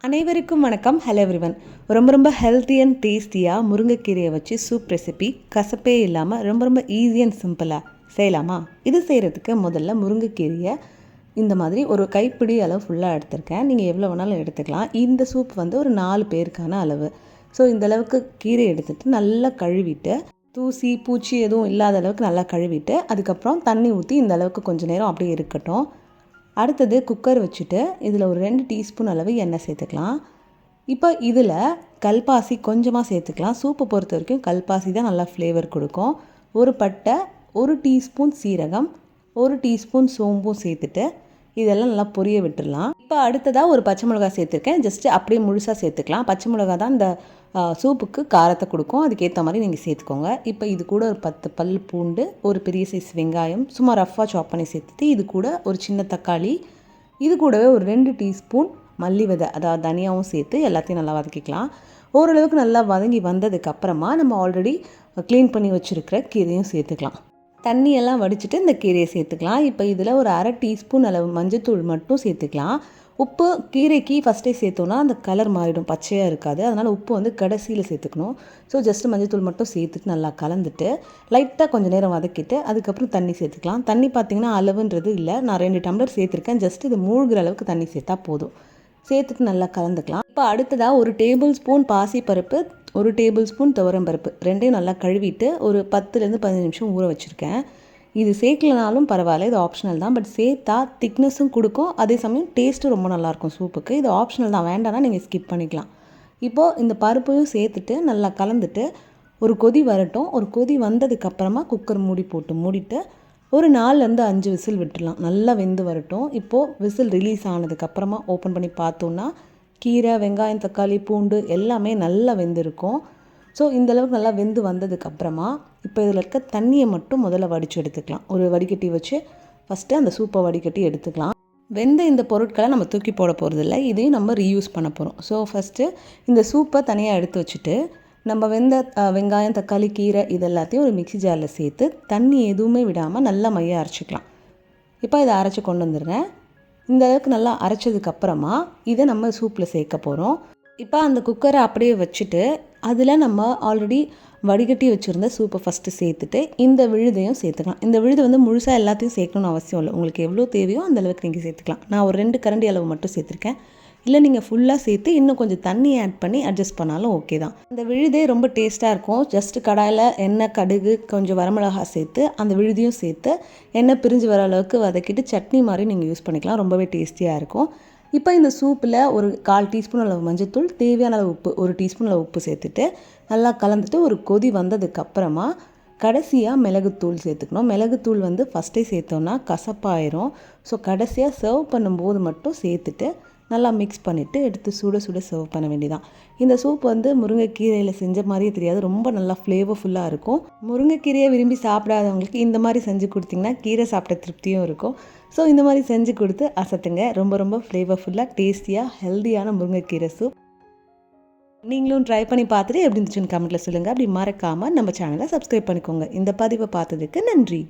அனைவருக்கும் வணக்கம். Hello everyone. ரொம்ப ஹெல்த்தி அண்ட் டேஸ்டியாக முருங்கைக்கீரையை வச்சு சூப் ரெசிபி கசப்பே இல்லாமல் ரொம்ப ஈஸி அண்ட் சிம்பிளாக செய்யலாமா? இது செய்கிறதுக்கு முதல்ல முருங்கைக்கீரையை இந்த மாதிரி ஒரு கைப்பிடி அளவு ஃபுல்லாக எடுத்திருக்கேன். நீங்கள் எவ்வளோ வேணாலும் எடுத்துக்கலாம். இந்த சூப் ஒரு 4 பேருக்கான அளவு. ஸோ இந்த அளவுக்கு கீரை எடுத்துகிட்டு நல்லா கழுவிட்டு தூசி பூச்சி எதுவும் இல்லாத அளவுக்கு நல்லா கழுவிட்டு அதுக்கப்புறம் தண்ணி ஊற்றி இந்த அளவுக்கு கொஞ்சம் நேரம் அப்படியே இருக்கட்டும். அடுத்தது குக்கர் வச்சுட்டு இதில் ஒரு 2 டீஸ்பூன் அளவு எண்ணெய் சேர்த்துக்கலாம். இப்போ இதில் கல்பாசி கொஞ்சமாக சேர்த்துக்கலாம். சூப்பை பொறுத்த வரைக்கும் கல்பாசி தான் நல்லா ஃப்ளேவர் கொடுக்கும். ஒரு பட்டை, 1 டீஸ்பூன் சீரகம், 1 டீஸ்பூன் சோம்பும் சேர்த்துட்டு இதெல்லாம் நல்லா பொரிய விட்டுடலாம். இப்போ அடுத்ததாக ஒரு பச்சை மிளகாய் சேர்த்துருக்கேன். ஜஸ்ட்டு அப்படியே முழுசாக சேர்த்துக்கலாம். பச்சை மிளகா தான் இந்த சூப்புக்கு காரத்தை கொடுக்கும். அதுக்கேற்ற மாதிரி நீங்கள் சேர்த்துக்கோங்க. இப்போ இது கூட ஒரு 10 பல் பூண்டு, ஒரு பெரிய சைஸ் வெங்காயம் சும்மா ரஃப்பாக சாப் பண்ணி சேர்த்துட்டு இது கூட ஒரு சின்ன தக்காளி, இது கூடவே ஒரு 2 டீஸ்பூன் மல்லி விதை அதாவது தனியாகவும் சேர்த்து எல்லாத்தையும் நல்லா வதக்கிக்கலாம். ஓரளவுக்கு நல்லா வதங்கி வந்ததுக்கப்புறமா நம்ம ஆல்ரெடி க்ளீன் பண்ணி வச்சுருக்கிற கீரையும் சேர்த்துக்கலாம். தண்ணியெல்லாம் வடிச்சிட்டு இந்த கீரையை சேர்த்துக்கலாம். இப்போ இதில் ஒரு 1/2 டீஸ்பூன் அளவு மஞ்சத்தூள் மட்டும் சேர்த்துக்கலாம். உப்பு கீரைக்கு ஃபஸ்ட்டே சேர்த்தோன்னா அந்த கலர் மாறிடும், பச்சையாக இருக்காது. அதனால் உப்பு கடைசியில் சேர்த்துக்கணும். ஸோ ஜஸ்ட்டு மஞ்சத்தூள் மட்டும் சேர்த்துட்டு நல்லா கலந்துட்டு லைட்டாக கொஞ்சம் நேரம் வதக்கிட்டு அதுக்கப்புறம் தண்ணி சேர்த்துக்கலாம். தண்ணி பார்த்திங்கன்னா அளவுன்றது இல்லை, நான் 2 டம்ளர் சேர்த்துருக்கேன். ஜஸ்ட் இது மூழ்கிற அளவுக்கு தண்ணி சேர்த்தா போதும். சேர்த்துட்டு நல்லா கலந்துக்கலாம். இப்போ அடுத்ததாக 1 டேபிள் ஸ்பூன் பாசிப்பருப்பு, 1 டேபிள் ஸ்பூன் துவரம்பருப்பு ரெண்டையும் நல்லா கழுவிட்டு ஒரு 10லேருந்து 15 நிமிஷம் ஊற வச்சுருக்கேன். இது சேர்க்கலனாலும் பரவாயில்ல, இது ஆப்ஷனல் தான். பட் சேர்த்தா திக்னஸும் கொடுக்கும், அதே சமயம் டேஸ்ட்டும் ரொம்ப நல்லாயிருக்கும் சூப்புக்கு. இது ஆப்ஷனல் தான், வேண்டாம்னா நீங்கள் ஸ்கிப் பண்ணிக்கலாம். இப்போது இந்த பருப்பையும் சேர்த்துட்டு நல்லா கலந்துட்டு ஒரு கொதி வரட்டும். ஒரு கொதி வந்ததுக்கப்புறமா குக்கர் மூடிட்டு ஒரு 4லேருந்து 5 விசில் விட்டுடலாம். நல்லா வெந்து வரட்டும். இப்போது விசில் ரிலீஸ் ஆனதுக்கப்புறமா ஓப்பன் பண்ணி பார்த்தோன்னா கீரை, வெங்காயம், தக்காளி, பூண்டு எல்லாமே நல்லா வெந்திருக்கும். ஸோ இந்தளவுக்கு நல்லா வெந்து வந்ததுக்கப்புறமா இப்போ இதில் இருக்க தண்ணியை மட்டும் முதல்ல வடித்து எடுத்துக்கலாம். ஒரு வடிகட்டி வச்சு ஃபஸ்ட்டு அந்த சூப்பை வடிகட்டி எடுத்துக்கலாம். வெந்த இந்த பொருட்களை நம்ம தூக்கி போட போகிறதில்ல, இதையும் நம்ம ரீயூஸ் பண்ண போகிறோம். ஸோ ஃபஸ்ட்டு இந்த சூப்பை தனியாக எடுத்து வச்சுட்டு நம்ம வெந்த வெங்காயம், தக்காளி, கீரை இது எல்லாத்தையும் ஒரு மிக்ஸி ஜாரில் சேர்த்து தண்ணி எதுவுமே விடாமல் நல்லா மையாக அரைச்சிக்கலாம். இப்போ இதை அரைச்சி கொண்டு வந்துடுறேன். இந்த அளவுக்கு நல்லா அரைச்சதுக்கப்புறமா இதை நம்ம சூப்பில் சேர்க்க போகிறோம். இப்போ அந்த குக்கரை அப்படியே வச்சுட்டு அதில் நம்ம ஆல்ரெடி வடிகட்டி வச்சுருந்த சூப்பை ஃபஸ்ட்டு சேர்த்துட்டு இந்த விழுதையும் சேர்த்துக்கலாம். இந்த விழுது முழுசாக எல்லாத்தையும் சேர்க்கணும்னு அவசியம் இல்லை. உங்களுக்கு எவ்வளோ தேவையோ அந்த அளவுக்கு நீங்கள் சேர்த்துக்கலாம். நான் ஒரு 2 கரண்டி அளவு மட்டும் சேர்த்துருக்கேன். இல்லை நீங்கள் ஃபுல்லாக சேர்த்து இன்னும் கொஞ்சம் தண்ணி ஆட் பண்ணி அட்ஜஸ்ட் பண்ணாலும் ஓகே தான். இந்த விழுதே ரொம்ப டேஸ்ட்டாக இருக்கும். ஜஸ்ட்டு கடாயில் எண்ணெய், கடுகு, கொஞ்சம் வரமிளகா சேர்த்து அந்த விழுதியும் சேர்த்து எண்ணெய் பிரிஞ்சு வர அளவுக்கு வதக்கிட்டு சட்னி மாதிரி நீங்கள் யூஸ் பண்ணிக்கலாம். ரொம்பவே டேஸ்டியாக இருக்கும். இப்போ இந்த சூப்பில் ஒரு 1/4 டீஸ்பூன் அளவு மஞ்சத்தூள், தேவையான அளவு உப்பு 1 டீஸ்பூன் அளவு உப்பு சேர்த்துட்டு நல்லா கலந்துட்டு ஒரு கொதி வந்ததுக்கப்புறமா கடைசியாக மிளகுத்தூள் சேர்த்துக்கணும். மிளகுத்தூள் ஃபஸ்ட்டே சேர்த்தோன்னா கசப்பாயிரும். ஸோ கடைசியாக சர்வ் பண்ணும்போது மட்டும் சேர்த்துட்டு நல்லா மிக்ஸ் பண்ணிவிட்டு எடுத்து சுட சர்வ் பண்ண வேண்டியதான். இந்த சூப் முருங்கைக்கீரையில் செஞ்ச மாதிரியே தெரியாது, ரொம்ப நல்லா ஃப்ளேவர்ஃபுல்லாக இருக்கும். முருங்கைக்கீரையை விரும்பி சாப்பிடாதவங்களுக்கு இந்த மாதிரி செஞ்சு கொடுத்திங்கன்னா கீரை சாப்பிட்ட திருப்தியும் இருக்கும். ஸோ இந்த மாதிரி செஞ்சு கொடுத்து அசத்துங்க. ரொம்ப ஃப்ளேவர்ஃபுல்லாக டேஸ்டியாக ஹெல்த்தியான முருங்கைக்கீரை சூப். நீங்களும் ட்ரை பண்ணி பார்த்துட்டு எப்படி இருந்துச்சுன்னு கமெண்ட்டில் சொல்லுங்கள். அப்படி மறக்காமல் நம்ம சேனலை சப்ஸ்கிரைப் பண்ணிக்கோங்க. இந்த பதிவை பார்த்ததுக்கு நன்றி.